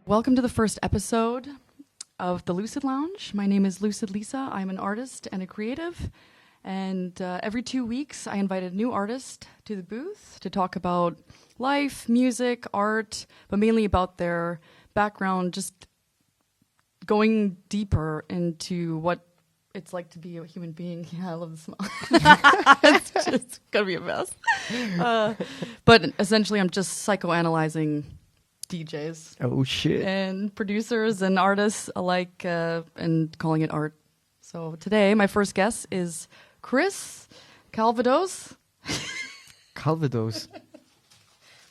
Welcome to the first episode of the Lucid Lounge. My name is LucidLisa. I'm an artist and a creative. And every 2 weeks, I invite a new artist to the booth to talk about life, music, art, but mainly about their background, just going deeper into what it's like to be a human being. Yeah, I love the smell. It's just going to be a mess. But essentially, I'm just psychoanalyzing DJs. Oh, shit. And producers and artists alike and calling it art. So today, my first guest is Chris Calvados. Calvados.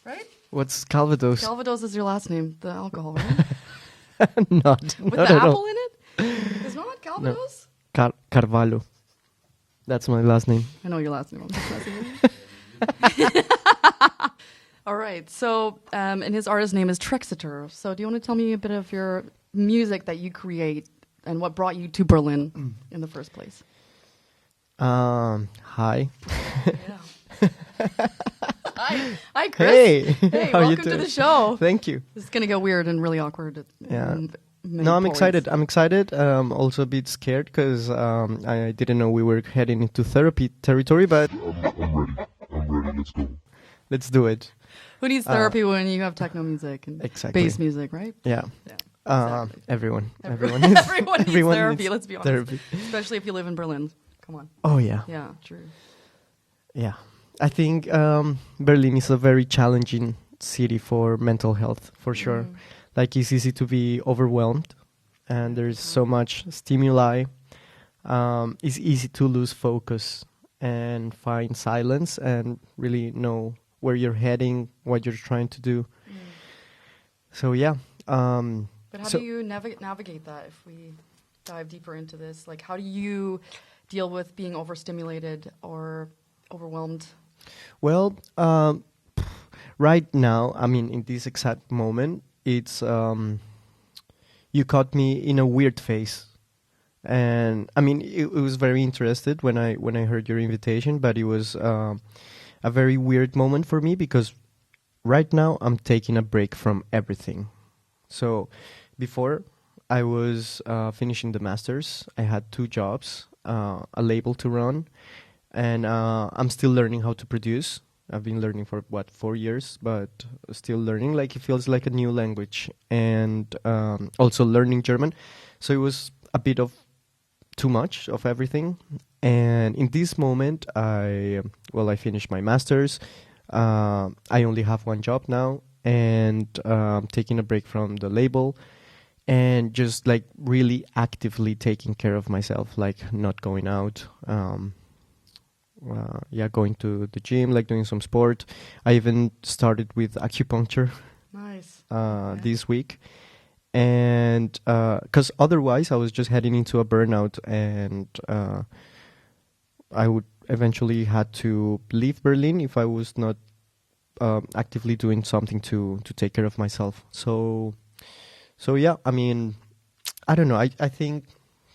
Right? What's Calvados? Calvados is your last name, the alcohol, right? Not With not the at apple all. in it? It's not Calvados? Carvalho. That's my last name. I know your last name. I'm just messing with you. All right. So, and his artist name is Trexeter. So, do you want to tell me a bit of your music that you create and what brought you to Berlin in the first place? Hi. Yeah. Hi, Chris. Hey. Hey, How you welcome to doing? the show. Thank you. This is gonna get weird and really awkward. Yeah. Many No, I'm points. excited. I'm excited. Also a bit scared because I didn't know we were heading into therapy territory, but I'm ready. Let's go. let's do it. Who needs therapy when you have techno music and Exactly. bass music, right? Yeah. Yeah. Exactly. Everyone. Everyone needs, Everyone needs everyone therapy. needs Let's be honest. therapy. Especially if you live in Berlin. Come on. Oh, yeah. Yeah, true. Yeah. I think Berlin is a very challenging city for mental health, for sure. Mm. Like, it's easy to be overwhelmed, and there's so much stimuli. It's easy to lose focus and find silence and really know where you're heading, what you're trying to do. So, yeah. But how So- do you navigate that if we dive deeper into this? Like, how do you deal with being overstimulated or overwhelmed? Well, right now, I mean, in this exact moment, it's you caught me in a weird phase, and I mean, it was very interested when I heard your invitation, but it was a very weird moment for me because right now I'm taking a break from everything. So, before I was finishing the masters, I had 2 jobs, a label to run. And I'm still learning how to produce. I've been learning for, 4 years, but still learning. Like, it feels like a new language. And also learning German. So it was a bit of too much of everything. And in this moment, I finished my master's. I only have 1 job now. And taking a break from the label. And just, like, really actively taking care of myself. Like, not going out. Going to the gym, like doing some sport. I even started with acupuncture Nice. this week. And because otherwise I was just heading into a burnout, and I would eventually had to leave Berlin if I was not actively doing something to take care of myself. So yeah, I mean, I don't know. I think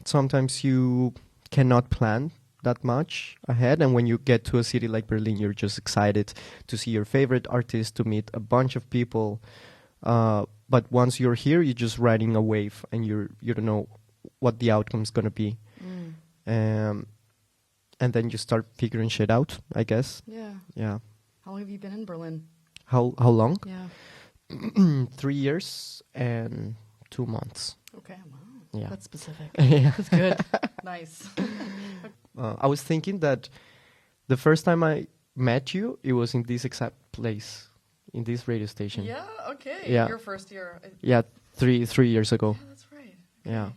sometimes you cannot plan that much ahead, and when you get to a city like Berlin, you're just excited to see your favorite artist, to meet a bunch of people. But once you're here, you're just riding a wave, and you don't know what the outcome's gonna be. And then you start figuring shit out, I guess. Yeah. Yeah. How long have you been in Berlin? How long? Yeah. 3 years and 2 months. Okay. Wow. Yeah. That's specific. Yeah. That's good. Nice. I was thinking that the first time I met you, it was in this exact place, in this radio station. Yeah. Okay. Yeah. Your first year. Yeah, 3 years ago. Yeah, that's right. Yeah.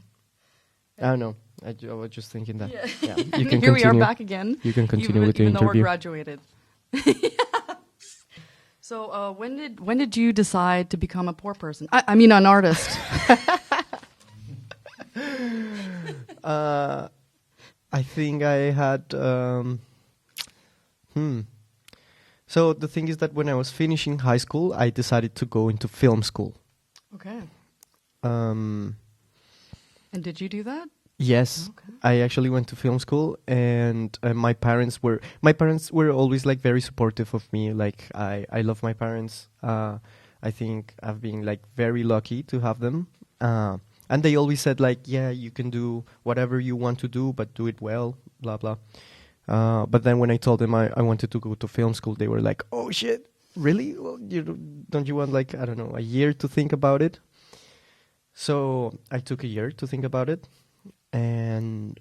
I don't know. I was just thinking that. Yeah. Yeah. You And can here we are continue. back again. You can continue with the even though we're interview. graduated. So when did you decide to become a poor person? I mean, an artist. I think I had. So the thing is that when I was finishing high school, I decided to go into film school. Okay. Um, And did you do that? Yes, Okay. I actually went to film school, and my parents were always like very supportive of me. Like I love my parents. I I think I've been like very lucky to have them. And they always said like, yeah, you can do whatever you want to do, but do it well, blah, blah. But then when I told them I wanted to go to film school, they were like, oh shit, really? Well, don't you want like, I don't know, a year to think about it? So I took a year to think about it. And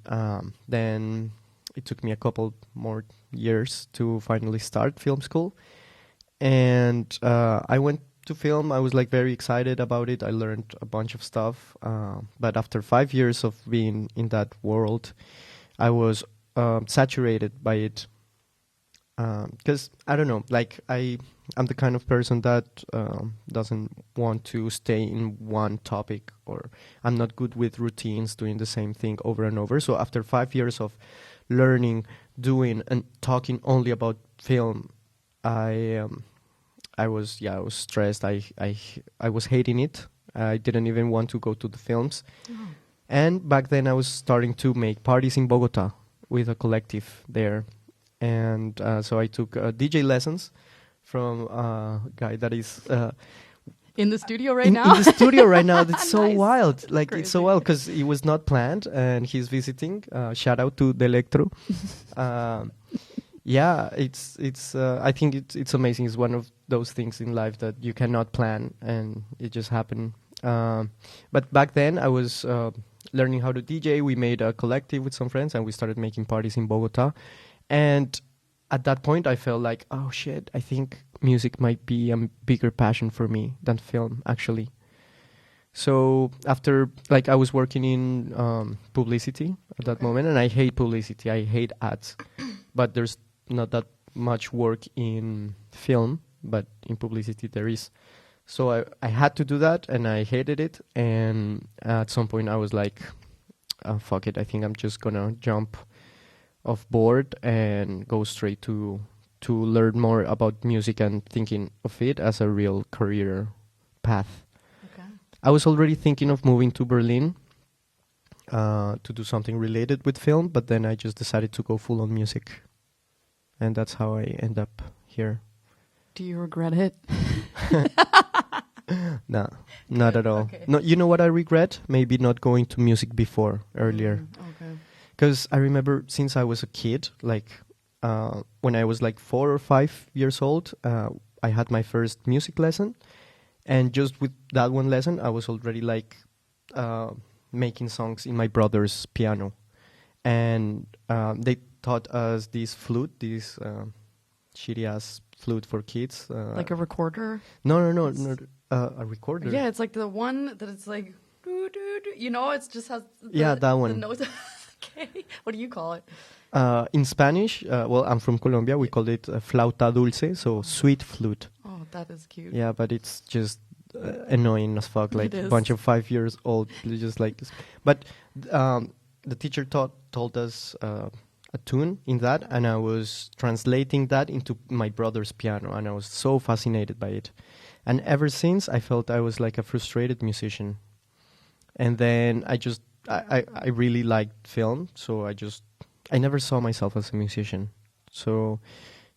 then it took me a couple more years to finally start film school. And I went to film. I was like very excited about it. I learned a bunch of stuff. But after 5 years of being in that world, I was saturated by it. Because I don't know, like I'm the kind of person that doesn't want to stay in one topic, or I'm not good with routines, doing the same thing over and over. So after 5 years of learning, doing, and talking only about film, I was stressed. I was hating it. I didn't even want to go to the films. Oh. And back then I was starting to make parties in Bogota with a collective there. And so I took DJ lessons from a guy that is in the studio right now. In the studio right now. That's so Nice. wild. Like Crazy. it's so wild because it was not planned, and he's visiting. Shout out to the Electro. Yeah, it's. I think it's amazing. It's one of those things in life that you cannot plan, and it just happened. But back then, I was learning how to DJ. We made a collective with some friends, and we started making parties in Bogota. And at that point, I felt like, oh shit, I think music might be a bigger passion for me than film, actually. So after, like, I was working in publicity at that moment, and I hate publicity. I hate ads. But there's not that much work in film, but in publicity there is. So I had to do that, and I hated it. And at some point, I was like, fuck it, I think I'm just going to jump off board and go straight to learn more about music and thinking of it as a real career path. Okay. I was already thinking of moving to Berlin to do something related with film, but then I just decided to go full on music. And that's how I end up here. Do you regret it? No, not at all. Okay. No, you know what I regret? Maybe not going to music before, earlier. Okay. Because I remember since I was a kid, like when I was like 4 or 5 years old, I had my first music lesson. And just with that one lesson, I was already like making songs in my brother's piano. And they taught us this flute, this shitty-ass flute for kids. Like a recorder? No, a recorder. Yeah, it's like the one that it's like, you know, it just has that one. The notes. Okay. What do you call it? In Spanish, well, I'm from Colombia, we call it flauta dulce, so sweet flute. Oh, that is cute. Yeah, but it's just annoying as fuck, like a bunch of 5 years old, just like this. But the teacher told us a tune in that, and I was translating that into my brother's piano, and I was so fascinated by it. And ever since, I felt I was like a frustrated musician. And then I really liked film, so I never saw myself as a musician. So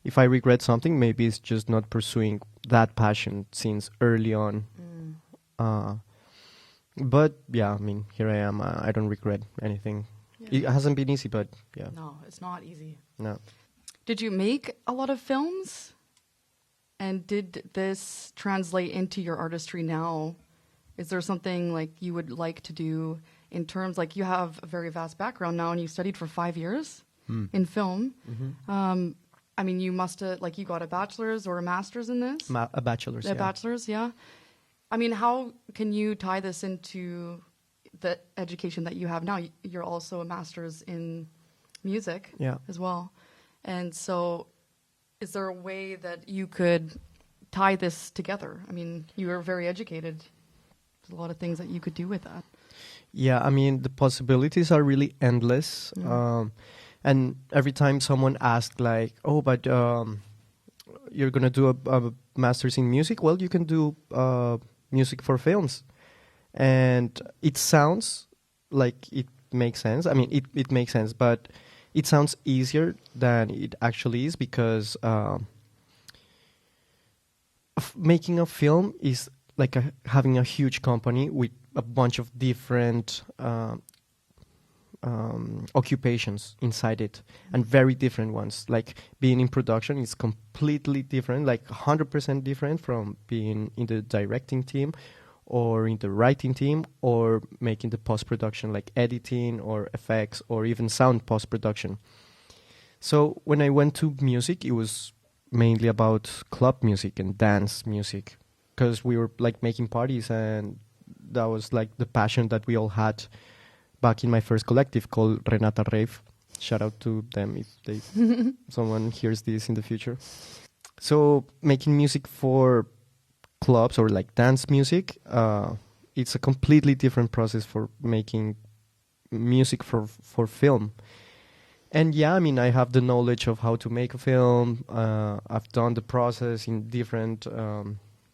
if I regret something, maybe it's just not pursuing that passion since early on. But yeah, I mean, here I am. I don't regret anything. Yeah. It hasn't been easy, but yeah. No, it's not easy. No. Did you make a lot of films? And did this translate into your artistry now? Is there something like you would like to do in terms, like you have a very vast background now and you studied for 5 years in film. Mm-hmm. I mean, you must have, like you got a bachelor's or a master's in this? A bachelor's, A bachelor's, yeah. I mean, how can you tie this into the education that you have now? You're also a master's in music as well. And so is there a way that you could tie this together? I mean, you are very educated. There's a lot of things that you could do with that. Yeah, I mean, the possibilities are really endless. And every time someone asks, like, oh, but you're going to do a master's in music? Well, you can do music for films. And it sounds like it makes sense. I mean, it makes sense, but it sounds easier than it actually is because making a film is like having a huge company with a bunch of different occupations inside it, and very different ones. Like being in production is completely different, like 100% different from being in the directing team or in the writing team or making the post-production, like editing or effects or even sound post-production. So when I went to music, it was mainly about club music and dance music, because we were like making parties, and that was like the passion that we all had back in my first collective called Renata Rave. Shout out to them if they someone hears this in the future. So making music for clubs or like dance music, it's a completely different process for making music for film. And yeah, I mean, I have the knowledge of how to make a film. I've done the process in different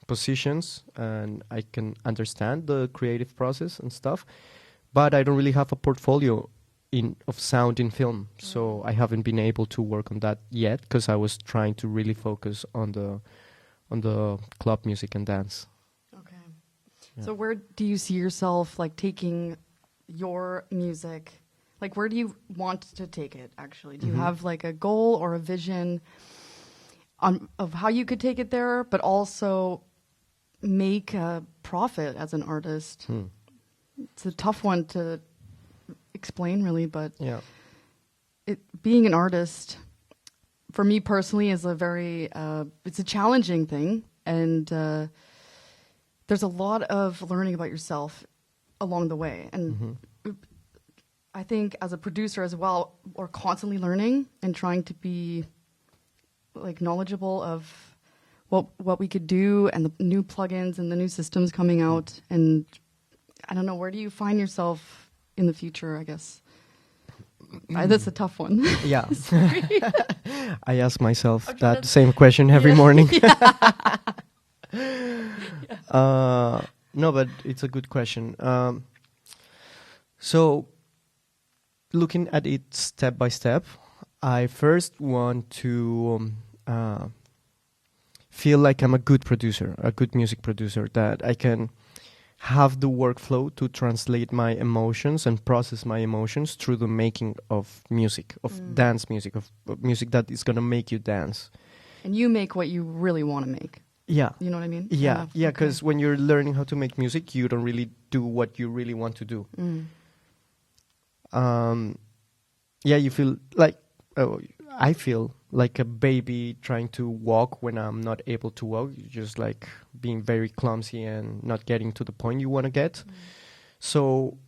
positions, and I can understand the creative process and stuff. But I don't really have a portfolio of sound in film, so I haven't been able to work on that yet, because I was trying to really focus on the club music and dance. Okay. Yeah. So where do you see yourself like taking your music? Like where do you want to take it actually? Do you have like a goal or a vision of how you could take it there, but also make a profit as an artist? It's a tough one to explain really, but Yeah. Being an artist for me personally is a very, it's a challenging thing. And there's a lot of learning about yourself along the way. And I think as a producer as well, we're constantly learning and trying to be like knowledgeable of what we could do and the new plugins and the new systems coming out. And I don't know, where do you find yourself in the future, I guess? That's a tough one. Yeah. I ask myself Okay, that same question every morning. No, but it's a good question. So looking at it step by step, I first want to feel like I'm a good producer, a good music producer, that I can have the workflow to translate my emotions and process my emotions through the making of music, of dance music, of music that is going to make you dance. And you make what you really want to make. Yeah. You know what I mean? Yeah, because when you're learning how to make music, you don't really do what you really want to do. Yeah, you feel like, I feel like a baby trying to walk when I'm not able to walk. You're just like being very clumsy and not getting to the point you want to get. So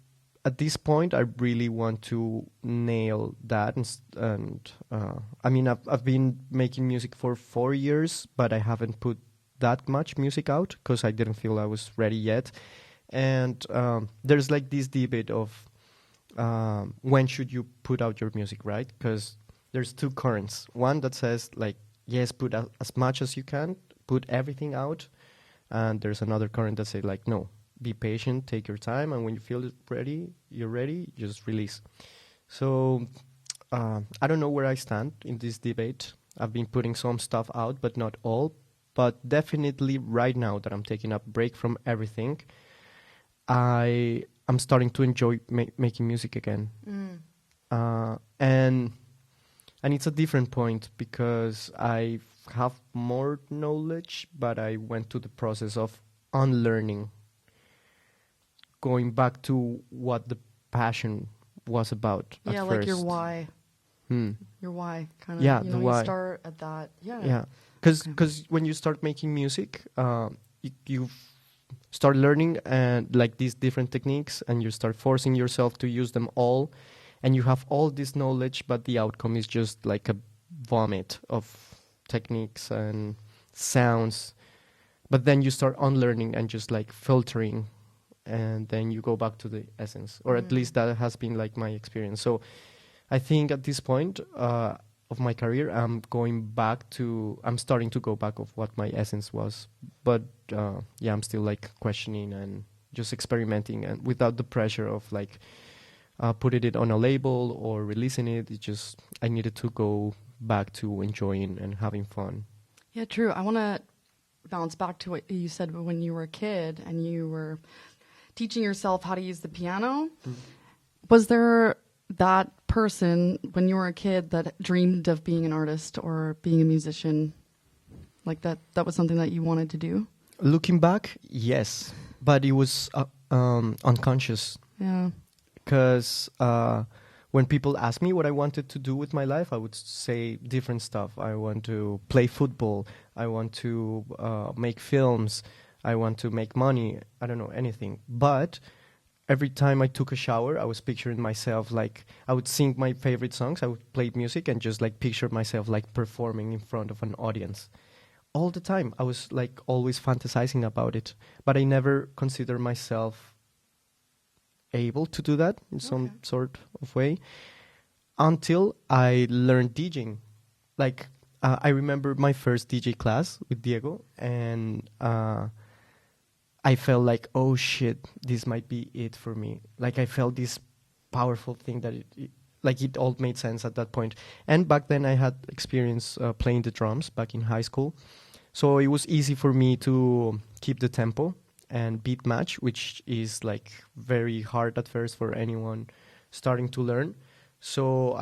at this point, I really want to nail that. And I mean, I've been making music for 4 years, but I haven't put that much music out because I didn't feel I was ready yet. And there's like this debate of when should you put out your music, right? Because there's two currents. One that says like, yes, put out as much as you can, put everything out. And there's another current that says like, no, be patient, take your time, and when you feel you're ready, just release. So I don't know where I stand in this debate. I've been putting some stuff out, but not all. But definitely right now that I'm taking a break from everything, I'm starting to enjoy making music again. And it's a different point because I have more knowledge, but I went to the process of unlearning, going back to what the passion was about at first. Like your why. Your why, kind of. Yeah, you the know, why. You start at that. Yeah, because when you start making music, you start learning and like these different techniques, and you start forcing yourself to use them all, and you have all this knowledge, but the outcome is just like a vomit of techniques and sounds. But then you start unlearning and just like filtering, and then you go back to the essence, or at least that has been like my experience. So I think at this point of my career, I'm starting to go back of what my essence was. But yeah, I'm still like questioning and just experimenting, and without the pressure of like putting it on a label or releasing it. It's just, I needed to go back to enjoying and having fun. Yeah, true. I want to bounce back to what you said when you were a kid and you were teaching yourself how to use the piano. Was there that person when you were a kid that dreamed of being an artist or being a musician? Like that was something that you wanted to do? Looking back, yes, but it was unconscious. Yeah. Because when people ask me what I wanted to do with my life, I would say different stuff. I want to play football. I want to make films. I want to make money. I don't know, anything. But every time I took a shower, I was picturing myself like I would sing my favorite songs. I would play music and just like picture myself like performing in front of an audience. All the time. I was like always fantasizing about it. But I never considered myself able to do that in some sort of way until I learned DJing. Like I remember my first DJ class with Diego, and I felt like, oh shit, this might be it for me. Like I felt this powerful thing that it all made sense at that point. And back then I had experience playing the drums back in high school, so it was easy for me to keep the tempo and beat match, which is like very hard at first for anyone starting to learn. So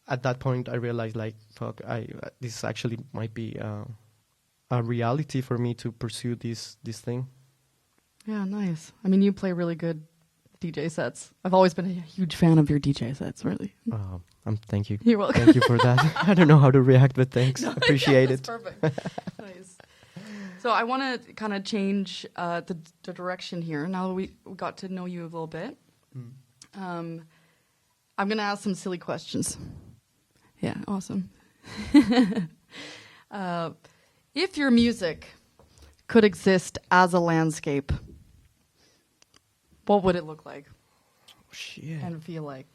at that point I realized like, fuck, this actually might be a reality for me to pursue this thing. Yeah, nice. I mean, you play really good DJ sets. I've always been a huge fan of your DJ sets, really. Thank you. You're welcome. Thank you for that. I don't know how to react, but thanks. No, Appreciate it. That's perfect. Nice. So I want to kind of change the direction here. Now that we got to know you a little bit, I'm going to ask some silly questions. Yeah, awesome. If your music could exist as a landscape, what would it look like? Oh, shit. And feel like?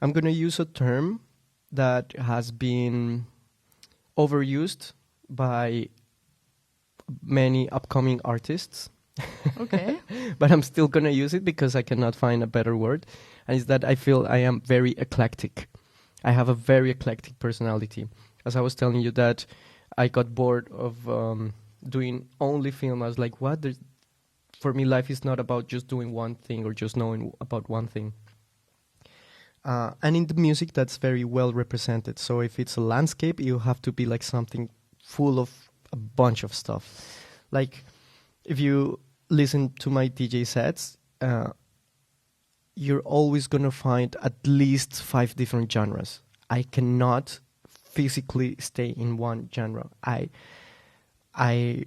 I'm going to use a term that has been overused by many upcoming artists. Okay. But I'm still going to use it because I cannot find a better word. And it's that I feel I am very eclectic. I have a very eclectic personality. As I was telling you that I got bored of doing only film. I was like, what? For me, life is not about just doing one thing or just knowing about one thing. And in the music, that's very well represented. So if it's a landscape, you have to be like something full of a bunch of stuff. Like if you listen to my DJ sets, you're always going to find at least 5 different genres. I cannot physically stay in one genre. I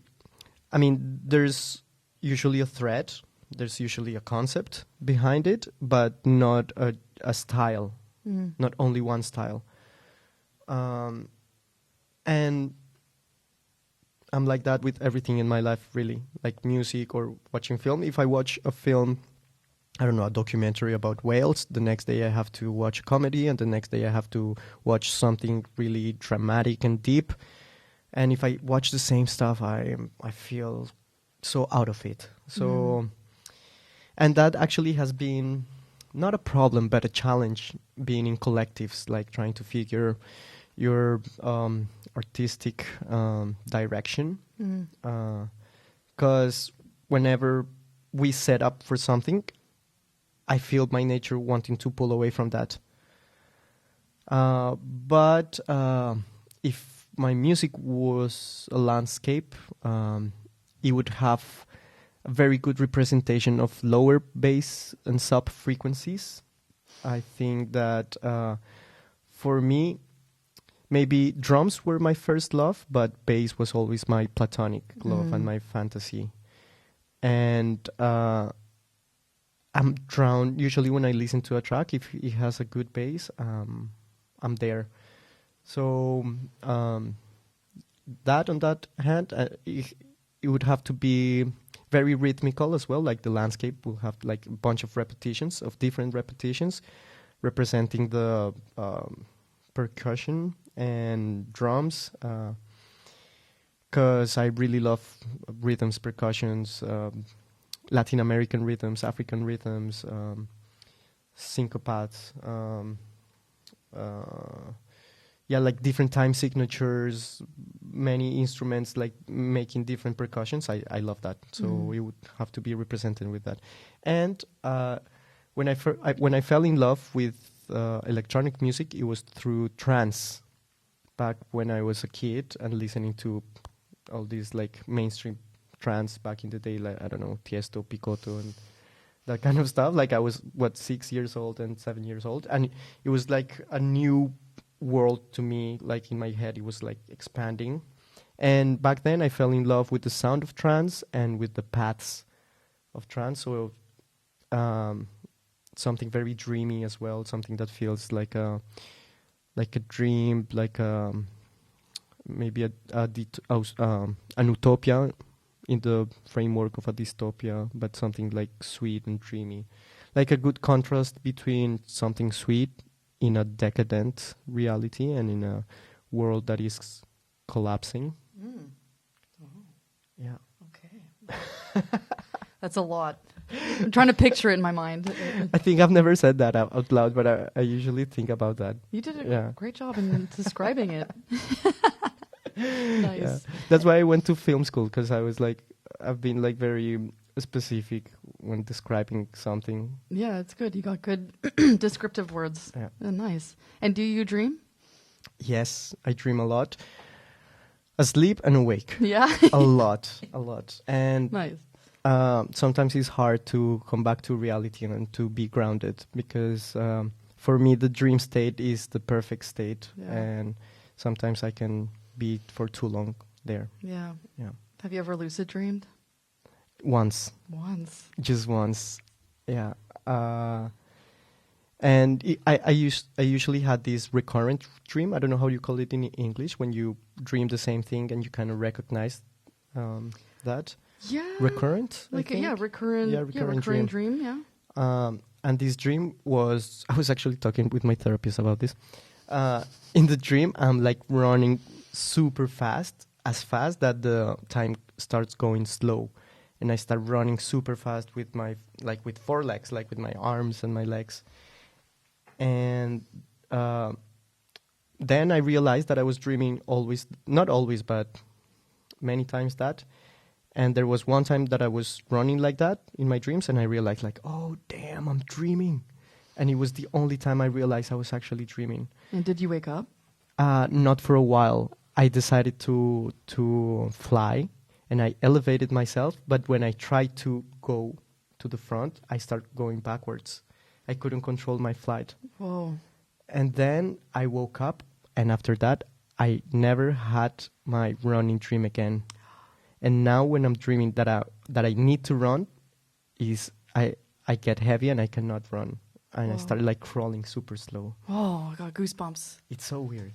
mean, there's usually a thread, there's usually a concept behind it, but not a style, not only one style. And I'm like that with everything in my life, really, like music or watching film. If I watch a film, I don't know, a documentary about whales, the next day I have to watch a comedy, and the next day I have to watch something really dramatic and deep. And if I watch the same stuff, I feel so out of it. So, and that actually has been not a problem, but a challenge being in collectives, like trying to figure your artistic direction. Because whenever we set up for something, I feel my nature wanting to pull away from that. But if my music was a landscape, it would have a very good representation of lower bass and sub frequencies. I think that for me, maybe drums were my first love, but bass was always my platonic love and my fantasy. And I'm drawn, usually when I listen to a track, if it has a good bass, I'm there. So that on that hand, it would have to be very rhythmical as well. Like the landscape will have like a bunch of repetitions, of different repetitions, representing the percussion and drums. Because I really love rhythms, percussions, Latin American rhythms, African rhythms, syncopats, yeah, like different time signatures, many instruments like making different percussions. I love that. So it would have to be represented with that. And when I fell in love with electronic music, it was through trance. Back when I was a kid and listening to all these like mainstream trance back in the day, like I don't know, Tiesto, Picotto, and that kind of stuff. Like I was 6 years old and 7 years old, and it was like a new world to me. Like in my head, it was like expanding. And back then, I fell in love with the sound of trance and with the paths of trance. So something very dreamy as well, something that feels like a dream, like maybe an utopia in the framework of a dystopia, but something like sweet and dreamy, like a good contrast between something sweet in a decadent reality and in a world that is collapsing. Oh. Yeah. Okay. That's a lot. I'm trying to picture it in my mind. I think I've never said that out loud, but I usually think about that. You did a great job in describing it. Nice. Yeah. That's why I went to film school, because I've been like very specific when describing something. Yeah, it's good. You got good descriptive words. Yeah. Nice. And do you dream? Yes, I dream a lot. Asleep and awake. Yeah. a lot. And Nice. Sometimes it's hard to come back to reality and to be grounded, because for me the dream state is the perfect state, and sometimes I can be for too long there. Yeah. Yeah. Have you ever lucid dreamed? Once. Just once. Yeah. And I usually had this recurrent dream. I don't know how you call it in English, when you dream the same thing and you kind of recognize that. Yeah. Recurrent? Recurrent dream, yeah. And this dream was, I was actually talking with my therapist about this. In the dream, I'm like running super fast, as fast that the time starts going slow. And I start running super fast with with 4 legs, like with my arms and my legs. And then I realized that I was dreaming not always, but many times that. And there was one time that I was running like that in my dreams, and I realized like, oh, damn, I'm dreaming. And it was the only time I realized I was actually dreaming. And did you wake up? Not for a while. I decided to fly, and I elevated myself. But when I tried to go to the front, I started going backwards. I couldn't control my flight. Whoa. And then I woke up, and after that, I never had my running dream again. And now when I'm dreaming that I need to run, I get heavy and I cannot run. And I started like crawling super slow. Oh, I got goosebumps. It's so weird.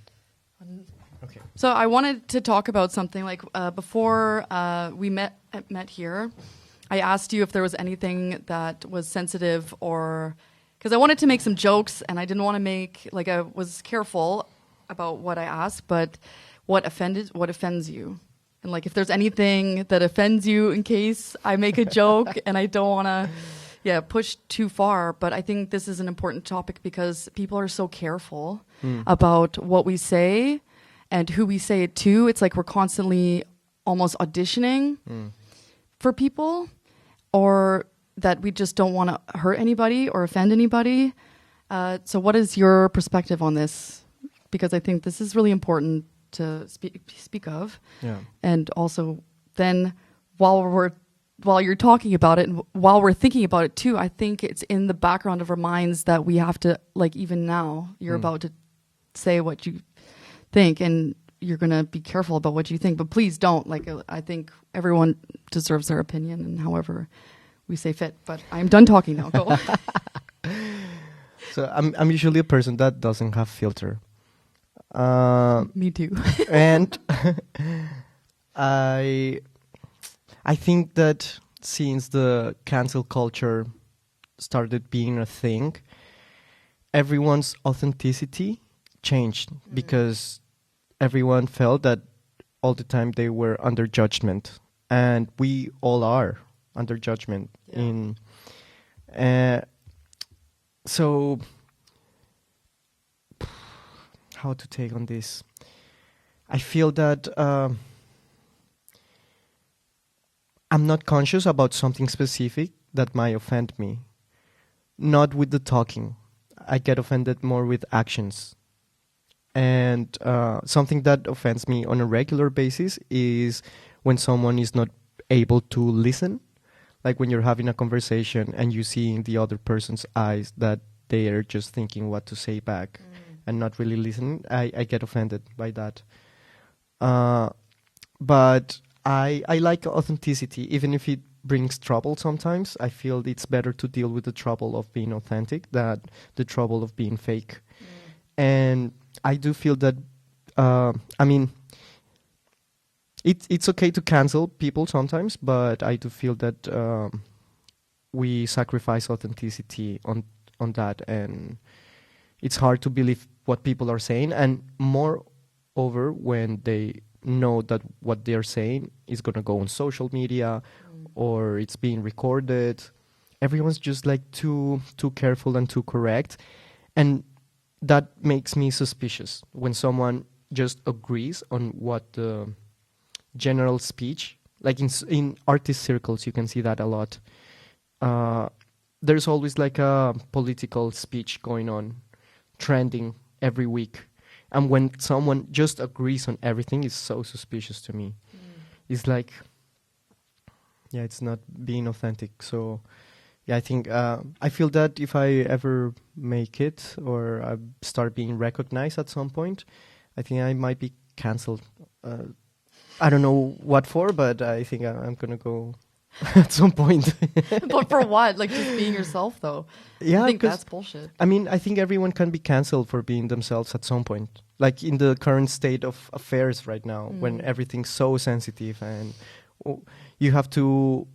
Okay. So I wanted to talk about something like before we met here. I asked you if there was anything that was sensitive, or because I wanted to make some jokes and I didn't want to make, like, I was careful about what I asked, but what offends you? And like, if there's anything that offends you in case I make a joke, and I don't want to, push too far. But I think this is an important topic because people are so careful about what we say and who we say it to. It's like we're constantly almost auditioning for people, or that we just don't want to hurt anybody or offend anybody. So what is your perspective on this? Because I think this is really important to speak of. Yeah. And also then while you're talking about it and while we're thinking about it too, I think it's in the background of our minds that we have to, like, even now you're about to say what you think, and you're going to be careful about what you think, but please don't. Like, I think everyone deserves their opinion, and however we say fit, but I'm done talking now. Go on. So I'm usually a person that doesn't have filter. Me too. And I think that since the cancel culture started being a thing, everyone's authenticity changed because everyone felt that all the time they were under judgment, and we all are under judgment. So how to take on this. I feel that I'm not conscious about something specific that might offend me. Not with the talking. I get offended more with actions. And something that offends me on a regular basis is when someone is not able to listen. Like when you're having a conversation and you see in the other person's eyes that they are just thinking what to say back and not really listening. I get offended by that. But I like authenticity, even if it brings trouble sometimes. I feel it's better to deal with the trouble of being authentic than the trouble of being fake. And I do feel that, it's okay to cancel people sometimes, but I do feel that we sacrifice authenticity on that, and it's hard to believe what people are saying, and moreover when they know that what they're saying is going to go on social media or it's being recorded. Everyone's just like too careful and too correct, and that makes me suspicious when someone just agrees on what the general speech, like in artist circles you can see that a lot. There's always like a political speech going on, trending every week. And when someone just agrees on everything, it's so suspicious to me. It's like, yeah, it's not being authentic. So, yeah, I think I feel that if I ever make it or I start being recognized at some point, I think I might be cancelled. I don't know what for, but I think I'm going to go at some point. But for what? Like just being yourself, though? Yeah, I think that's bullshit. I mean, I think everyone can be cancelled for being themselves at some point. Like in the current state of affairs right now, when everything's so sensitive and you have to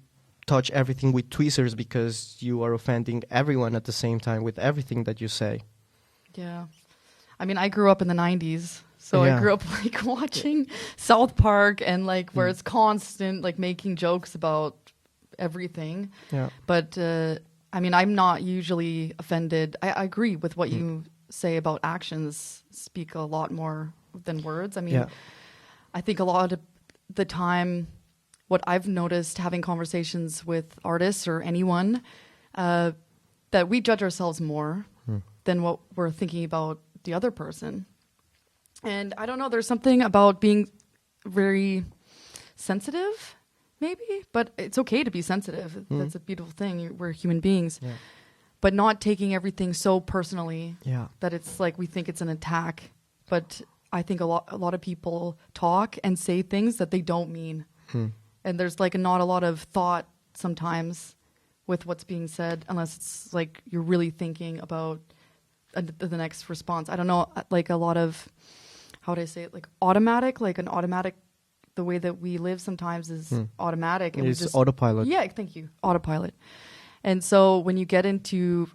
touch everything with tweezers because you are offending everyone at the same time with everything that you say. Yeah. I mean, I grew up in the 90s. So Yeah. I grew up like watching South Park and like where it's constant like making jokes about everything. Yeah. But I mean, I'm not usually offended. I agree with what you say about actions speak a lot more than words. I mean, Yeah. I think a lot of the time what I've noticed having conversations with artists or anyone, that we judge ourselves more than what we're thinking about the other person. And I don't know, there's something about being very sensitive, maybe, but it's okay to be sensitive. That's a beautiful thing. We're human beings. Yeah. But not taking everything so personally Yeah. that it's like we think it's an attack. But I think a lot of people talk and say things that they don't mean. And there's like not a lot of thought sometimes with what's being said, unless it's like you're really thinking about the next response. I don't know, like a lot of, how do I say it, like automatic, the way that we live sometimes is automatic. And It's we just, autopilot. Yeah, thank you, autopilot. And so when you get into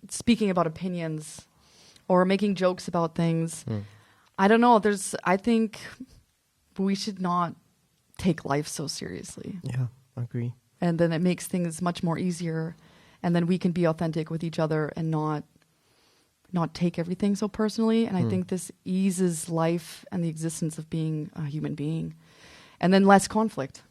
speaking about opinions or making jokes about things, I don't know, I think we should not take life so seriously. Yeah, I agree. And then it makes things much more easier. And then we can be authentic with each other and not take everything so personally. And I think this eases life and the existence of being a human being. And then less conflict.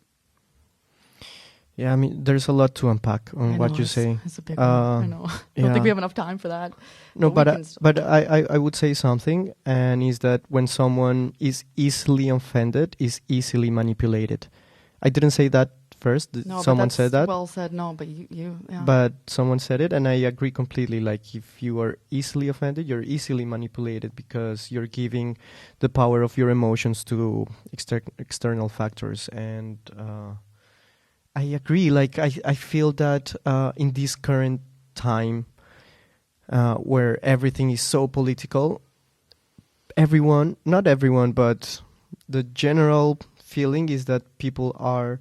Yeah, I mean, there's a lot to unpack on what you say. It's a big one. I know. I don't think we have enough time for that. No, we can but I would say something, and is that when someone is easily offended, is easily manipulated. I didn't say that first. No, Someone but that's said that. well said. No, but you yeah. But someone said it, and I agree completely. Like, if you are easily offended, you're easily manipulated because you're giving the power of your emotions to external factors. And I agree. Like, I feel that in this current time where everything is so political, not everyone, but the general feeling is that people are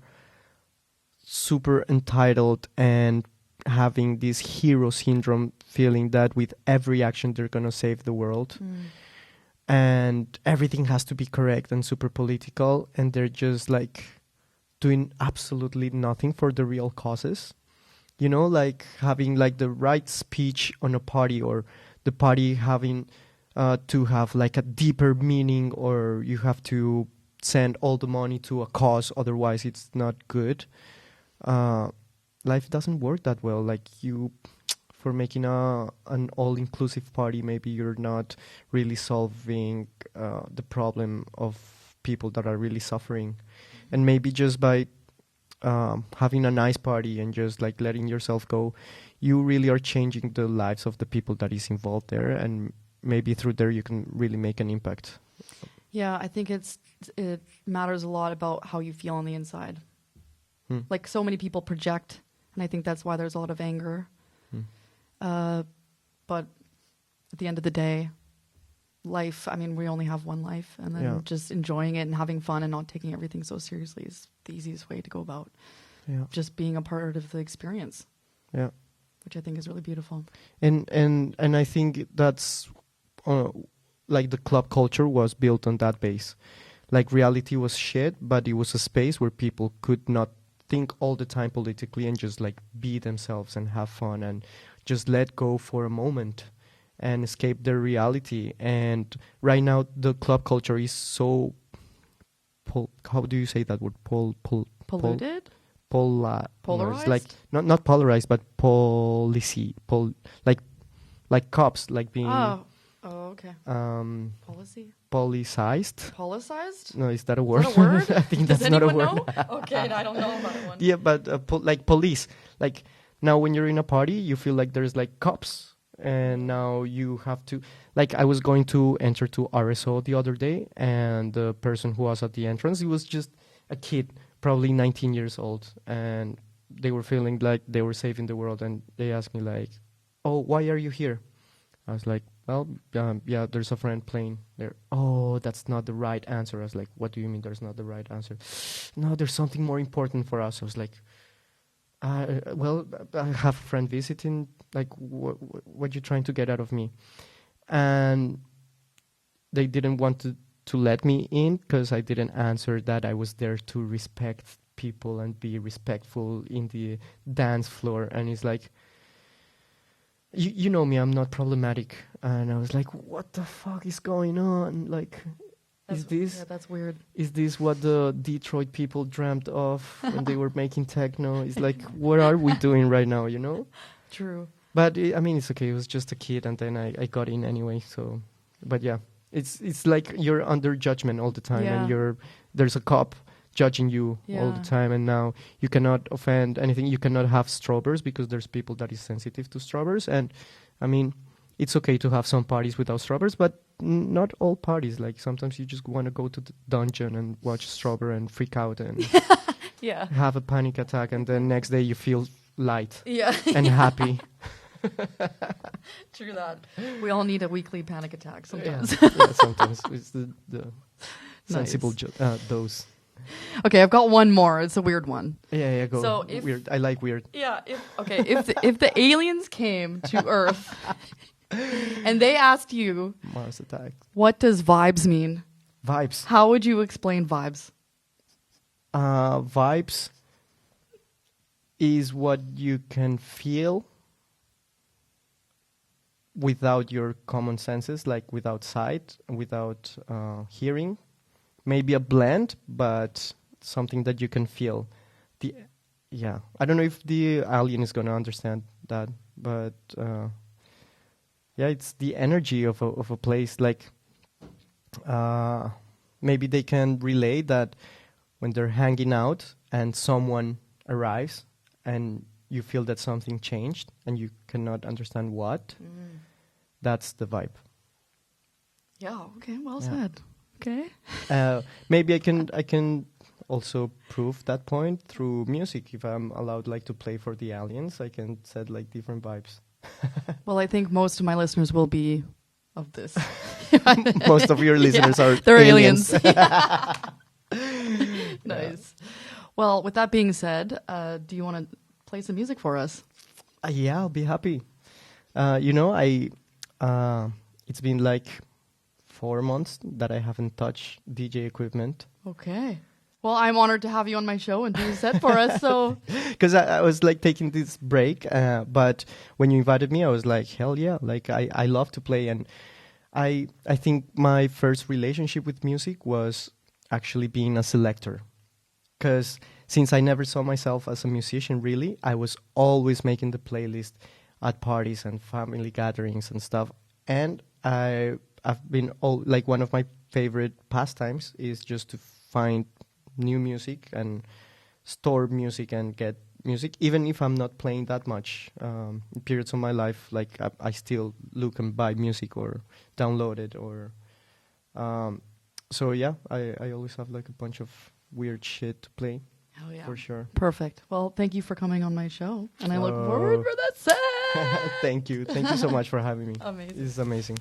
super entitled and having this hero syndrome, feeling that with every action they're going to save the world. And everything has to be correct and super political, and they're just like doing absolutely nothing for the real causes. You know, like having like the right speech on a party, or the party having to have like a deeper meaning, or you have to send all the money to a cause, otherwise it's not good. Life doesn't work that well. Like you, for making an all-inclusive party, maybe you're not really solving the problem of people that are really suffering. And maybe just by having a nice party and just like letting yourself go, you really are changing the lives of the people that is involved there, and maybe through there you can really make an impact. Yeah, I think it matters a lot about how you feel on the inside. Like so many people project, and I think that's why there's a lot of anger. But at the end of the day, life, I mean, we only have one life, and then just enjoying it and having fun and not taking everything so seriously is the easiest way to go about just being a part of the experience. Yeah. Which I think is really beautiful. And I think that's like the club culture was built on that base. Like reality was shit, but it was a space where people could not think all the time politically and just like be themselves and have fun and just let go for a moment and escape their reality. And right now the club culture is so how do you say that word? Polluted? Polarized? Like not polarized, but like cops, like being okay. Policy? Policized? Policized? No, is that a word? Is that a word? I think that's not a word. Know? Okay, I don't know about one. Yeah, but like police. Like now when you're in a party, you feel like there's like cops. And now you have to, like I was going to enter to RSO the other day, and the person who was at the entrance, he was just a kid, probably 19 years old. And they were feeling like they were saving the world. And they asked me like, oh, why are you here? I was like, well, yeah, there's a friend playing there. Oh, that's not the right answer. I was like, what do you mean there's not the right answer? No, there's something more important for us. I was like, well, I have a friend visiting. Like, what you trying to get out of me? And they didn't want to let me in because I didn't answer that I was there to respect people and be respectful in the dance floor. And it's like, you know me, I'm not problematic. And I was like, what the fuck is going on? Like, that's weird. Is this what the Detroit people dreamt of when they were making techno? It's like, what are we doing right now, you know? True. But I mean, it's okay. It was just a kid, and then I got in anyway. So, but yeah, it's like you're under judgment all the time, and there's a cop judging you all the time, and now you cannot offend anything. You cannot have strawberries because there's people that is sensitive to strawberries, and I mean, it's okay to have some parties without strawberries, but not all parties. Like sometimes you just want to go to the dungeon and watch Strawberry and freak out and have a panic attack, and then next day you feel light and happy. True that. We all need a weekly panic attack sometimes. Yeah, sometimes it's the sensible dose. Okay, I've got one more. It's a weird one. Yeah, go. So weird. I like weird. Yeah. If the aliens came to Earth and they asked you, Mars attack. What does vibes mean? Vibes. How would you explain vibes? Vibes is what you can feel without your common senses, like without sight, without hearing. Maybe a blend, but something that you can feel. I don't know if the alien is going to understand that, but it's the energy of a place. Like maybe they can relay that when they're hanging out and someone arrives and you feel that something changed and you cannot understand what. That's the vibe. Yeah. Okay. Well said. Okay. Maybe I can also prove that point through music. If I'm allowed like to play for the aliens, I can set like different vibes. Well, I think most of my listeners will be of this. Most of your listeners are they're aliens. Nice. Well, with that being said, do you want to play some music for us? Yeah, I'll be happy. It's been like 4 months that I haven't touched DJ equipment. Okay. Well, I'm honored to have you on my show and do a set for us. So, because I was like taking this break, but when you invited me, I was like, hell yeah! Like I love to play, and I think my first relationship with music was actually being a selector. Because since I never saw myself as a musician, really, I was always making the playlist at parties and family gatherings and stuff. And I've been like one of my favorite pastimes is just to find new music and store music and get music, even if I'm not playing that much. In periods of my life, like I still look and buy music or download it, or so yeah, I always have like a bunch of weird shit to play. Hell yeah. For sure. Perfect. Well, thank you for coming on my show, and I look forward for that set. Thank you so much for having me. Amazing. This is amazing.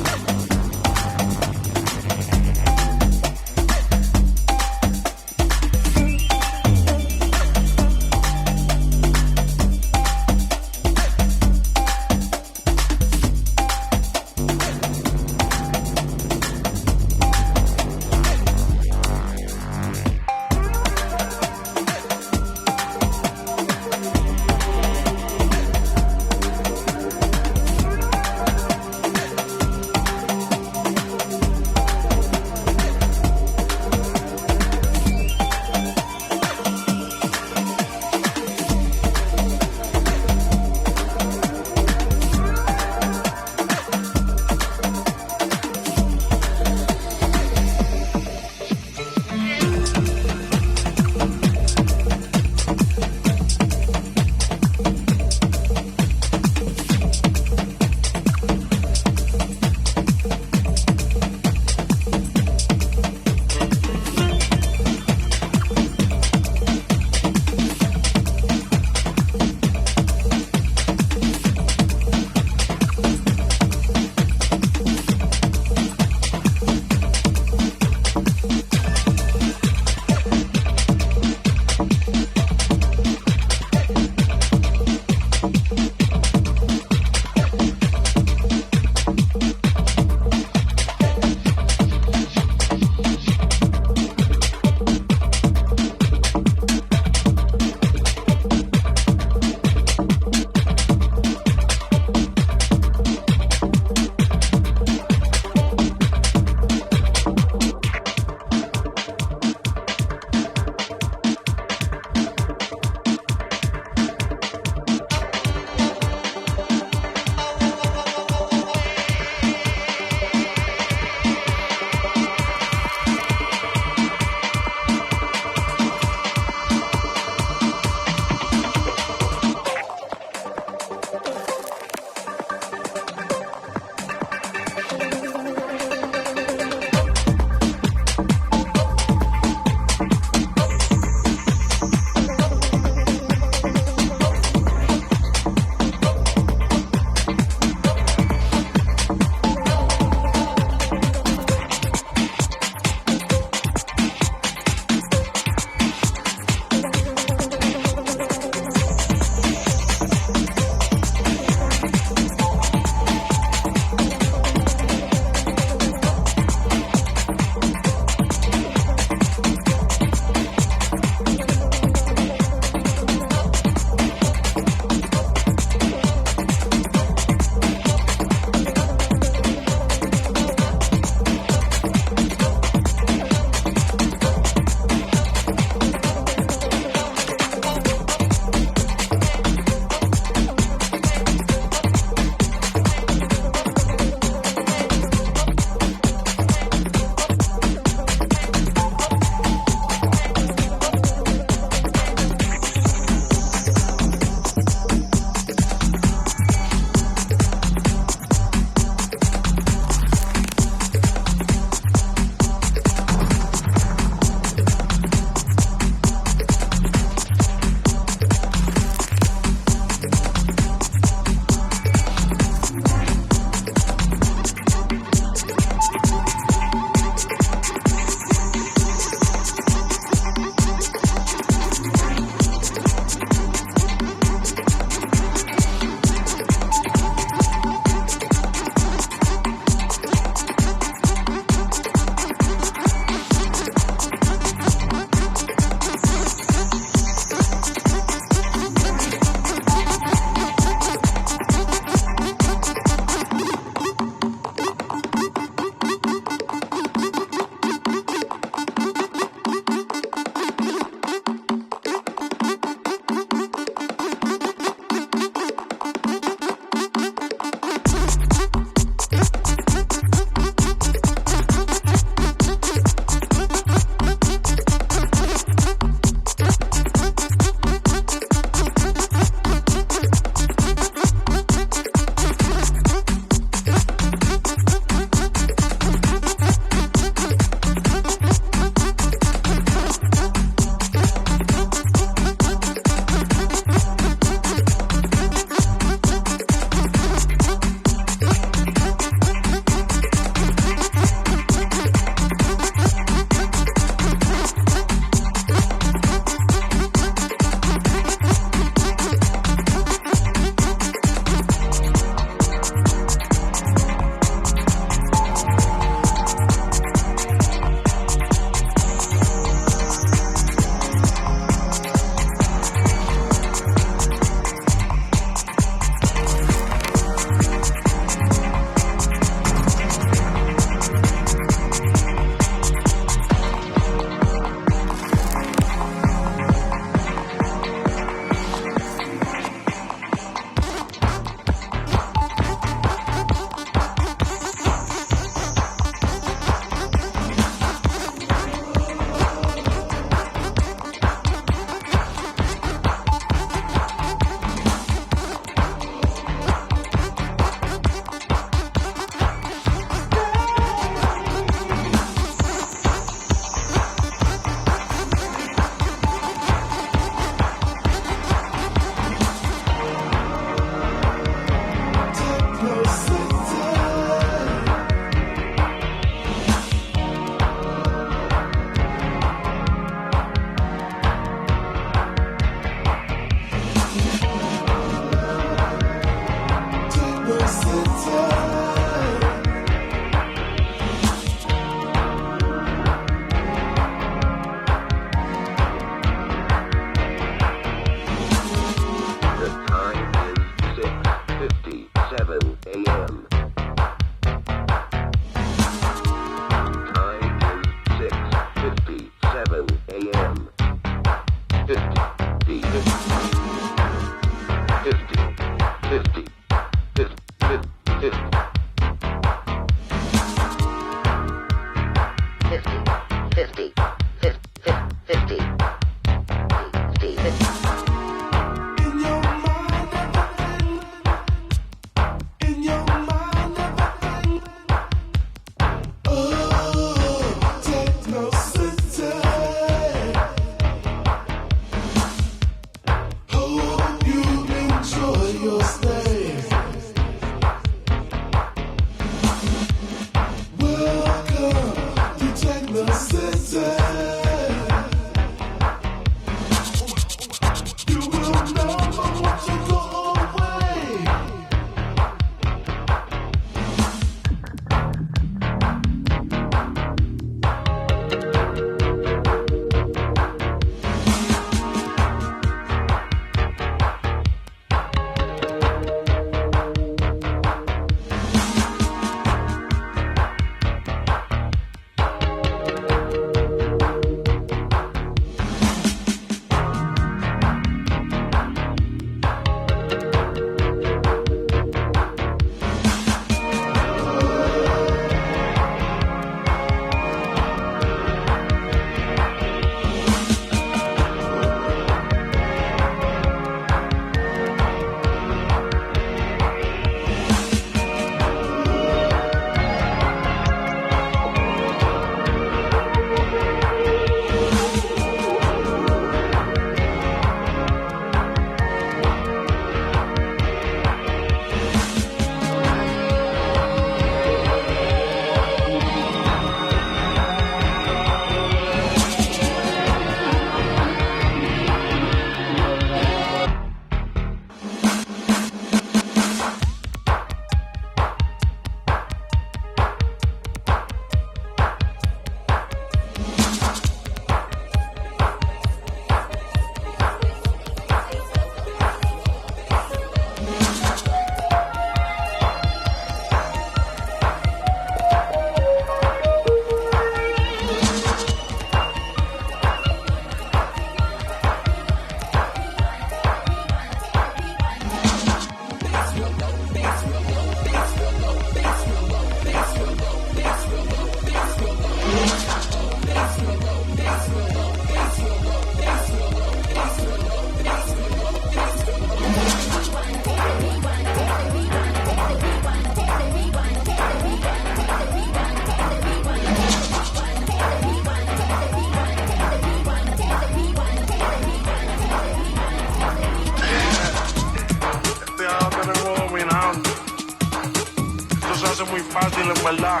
fácil, en verdad.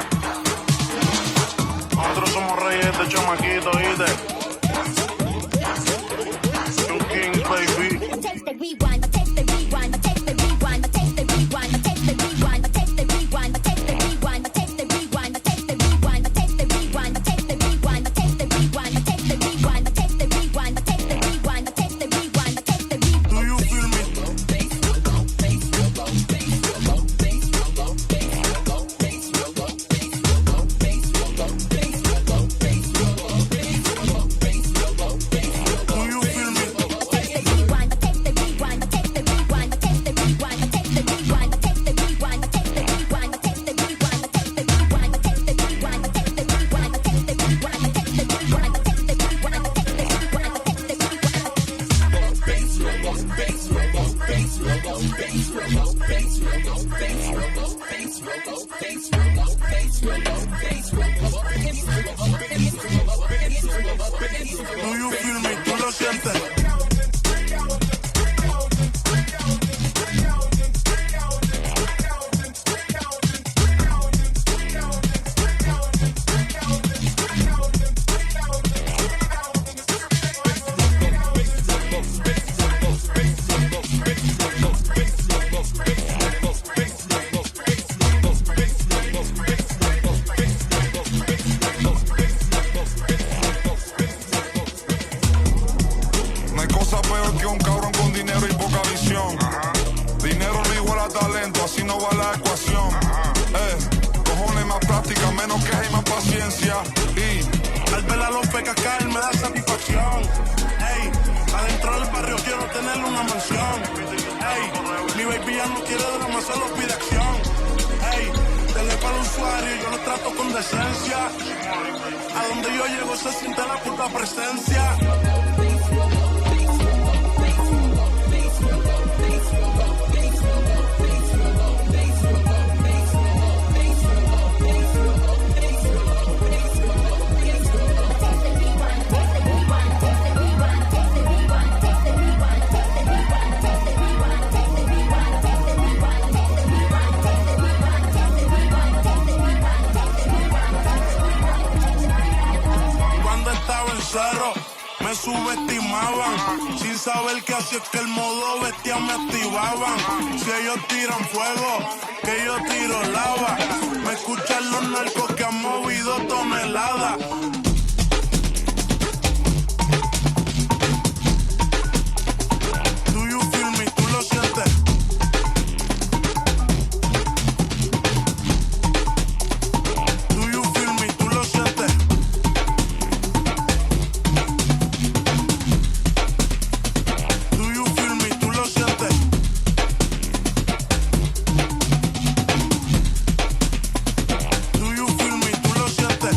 Nosotros somos reyes de este chamaquito, ¿oíste? Un king, baby. Take the rewind, take the rewind, take the rewind, take the rewind, take the rewind, take the rewind, take the rewind, take the rewind, take the rewind, take the rewind, take the rewind, take the rewind, take the rewind, take the rewind, take the rewind, take the rewind, take the rewind. Do you feel me? Do you feel me? ¿Tú lo sientes? No hay cosa peor que un cabrón con dinero y poca visión. Dinero no igual a talento, así no va la ecuación. Cojones, más práctica, menos queja y más paciencia. Y Al ver a los pecas caer me da satisfacción. Ey, adentro del barrio quiero tener una mansión. Ey, mi baby ya no quiere drama, solo pide acción. Ey, dele para el usuario, yo lo trato con decencia. A donde yo llego se siente la puta presencia. Cuando estaba en cero, me subestimaban. Sin saber que así es que el modo bestia me activaban. Si ellos tiran fuego, que yo tiro lava. Me escuchan los narcos que han movido toneladas. Do you feel me? ¿Tú lo sientes? Do you feel me? ¿Tú lo sientes? Do you feel me? ¿Tú lo sientes? Do you feel me? ¿Tú lo sientes?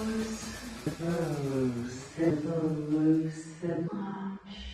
Funkhaus, the Lucid Lounge.